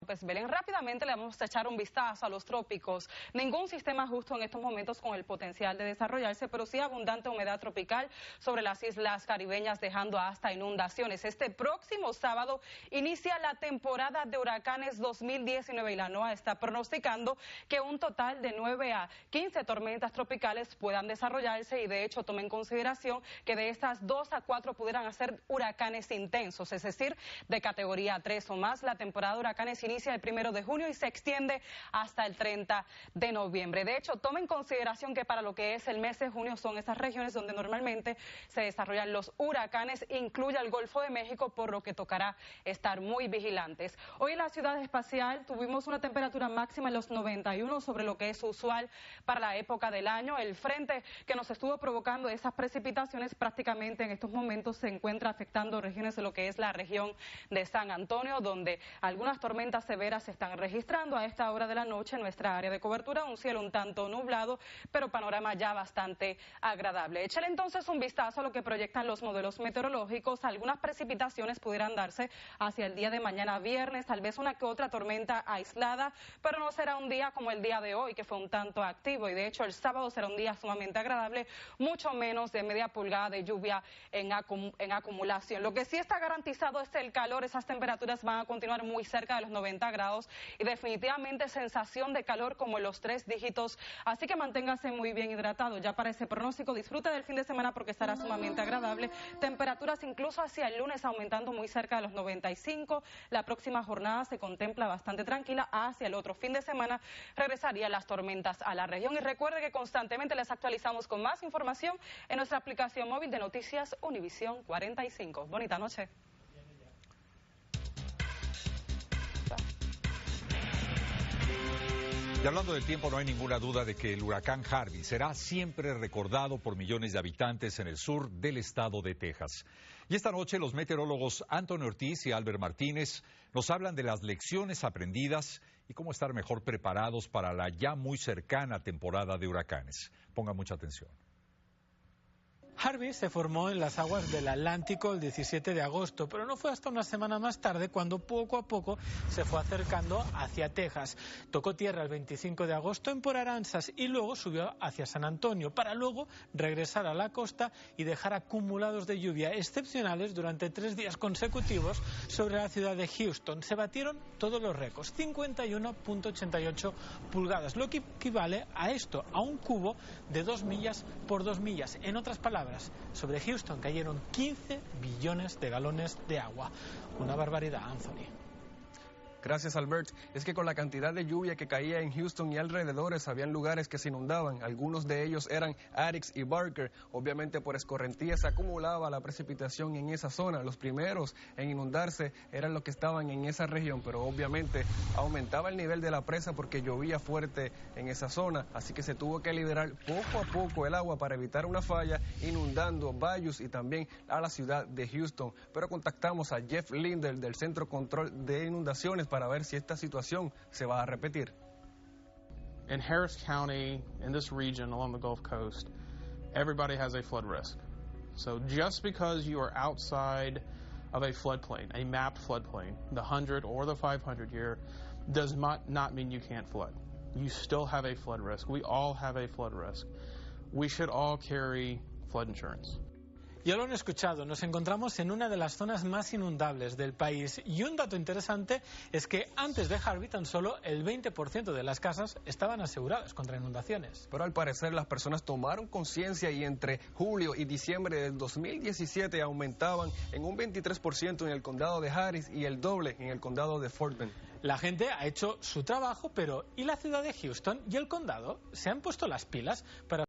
Pues Belén, rápidamente le vamos a echar un vistazo a los trópicos. Ningún sistema justo en estos momentos con el potencial de desarrollarse, pero sí abundante humedad tropical sobre las islas caribeñas, dejando hasta inundaciones. Este próximo sábado inicia la temporada de huracanes 2019 y la NOAA está pronosticando que un total de 9 a 15 tormentas tropicales puedan desarrollarse y de hecho tome en consideración que de estas 2 a 4 pudieran ser huracanes intensos, es decir, de categoría 3 o más. La temporada de huracanes inicia el 1 de junio y se extiende hasta el 30 de noviembre. De hecho, tome en consideración que para lo que es el mes de junio son esas regiones donde normalmente se desarrollan los huracanes, incluye el Golfo de México, por lo que tocará estar muy vigilantes. Hoy en la ciudad espacial tuvimos una temperatura máxima en los 91 sobre lo que es usual para la época del año. El frente que nos estuvo provocando esas precipitaciones prácticamente en estos momentos se encuentra afectando regiones de lo que es la región de San Antonio, donde algunas tormentas severas se están registrando a esta hora de la noche en nuestra área de cobertura, un cielo un tanto nublado, pero panorama ya bastante agradable. Échale entonces un vistazo a lo que proyectan los modelos meteorológicos. Algunas precipitaciones pudieran darse hacia el día de mañana viernes, tal vez una que otra tormenta aislada, pero no será un día como el día de hoy, que fue un tanto activo, y de hecho el sábado será un día sumamente agradable, mucho menos de media pulgada de lluvia en acumulación. Lo que sí está garantizado es el calor. Esas temperaturas van a continuar muy cerca de los 90 grados y definitivamente sensación de calor como en los 3 dígitos, así que manténgase muy bien hidratado. Ya para ese pronóstico, disfrute del fin de semana porque estará sumamente agradable. Temperaturas incluso hacia el lunes aumentando muy cerca de los 95. La próxima jornada se contempla bastante tranquila. Hacia el otro fin de semana regresarían las tormentas a la región. Y recuerde que constantemente les actualizamos con más información en nuestra aplicación móvil de Noticias Univisión 45. Bonita noche. Y hablando del tiempo, no hay ninguna duda de que el huracán Harvey será siempre recordado por millones de habitantes en el sur del estado de Texas. Y esta noche los meteorólogos Antonio Ortiz y Albert Martínez nos hablan de las lecciones aprendidas y cómo estar mejor preparados para la ya muy cercana temporada de huracanes. Pongan mucha atención. Harvey se formó en las aguas del Atlántico el 17 de agosto, pero no fue hasta una semana más tarde cuando poco a poco se fue acercando hacia Texas. Tocó tierra el 25 de agosto en Port Aransas y luego subió hacia San Antonio para luego regresar a la costa y dejar acumulados de lluvia excepcionales durante 3 días consecutivos sobre la ciudad de Houston. Se batieron todos los récords, 51.88 pulgadas, lo que equivale a esto, a un cubo de 2 millas por 2 millas. En otras palabras, sobre Houston cayeron 15 billones de galones de agua. Una barbaridad, Anthony. Gracias, Albert. Es que con la cantidad de lluvia que caía en Houston y alrededores, habían lugares que se inundaban. Algunos de ellos eran Addicks y Barker. Obviamente por escorrentía se acumulaba la precipitación en esa zona. Los primeros en inundarse eran los que estaban en esa región, pero obviamente aumentaba el nivel de la presa porque llovía fuerte en esa zona. Así que se tuvo que liberar poco a poco el agua para evitar una falla, inundando Bayous y también a la ciudad de Houston. Pero contactamos a Jeff Linder del Centro Control de Inundaciones para ver si esta situación se va a repetir. In Harris County, in this region along the Gulf Coast, everybody has a flood risk. So just because you are outside of a floodplain, a mapped floodplain, the 100 or the 500 year, does not mean you can't flood. You still have a flood risk. We all have a flood risk. We should all carry flood insurance. Ya lo han escuchado, nos encontramos en una de las zonas más inundables del país y un dato interesante es que antes de Harvey tan solo el 20% de las casas estaban aseguradas contra inundaciones. Pero al parecer las personas tomaron conciencia y entre julio y diciembre del 2017 aumentaban en un 23% en el condado de Harris y el doble en el condado de Fort Bend. La gente ha hecho su trabajo, pero ¿y la ciudad de Houston y el condado? ¿Se han puesto las pilas para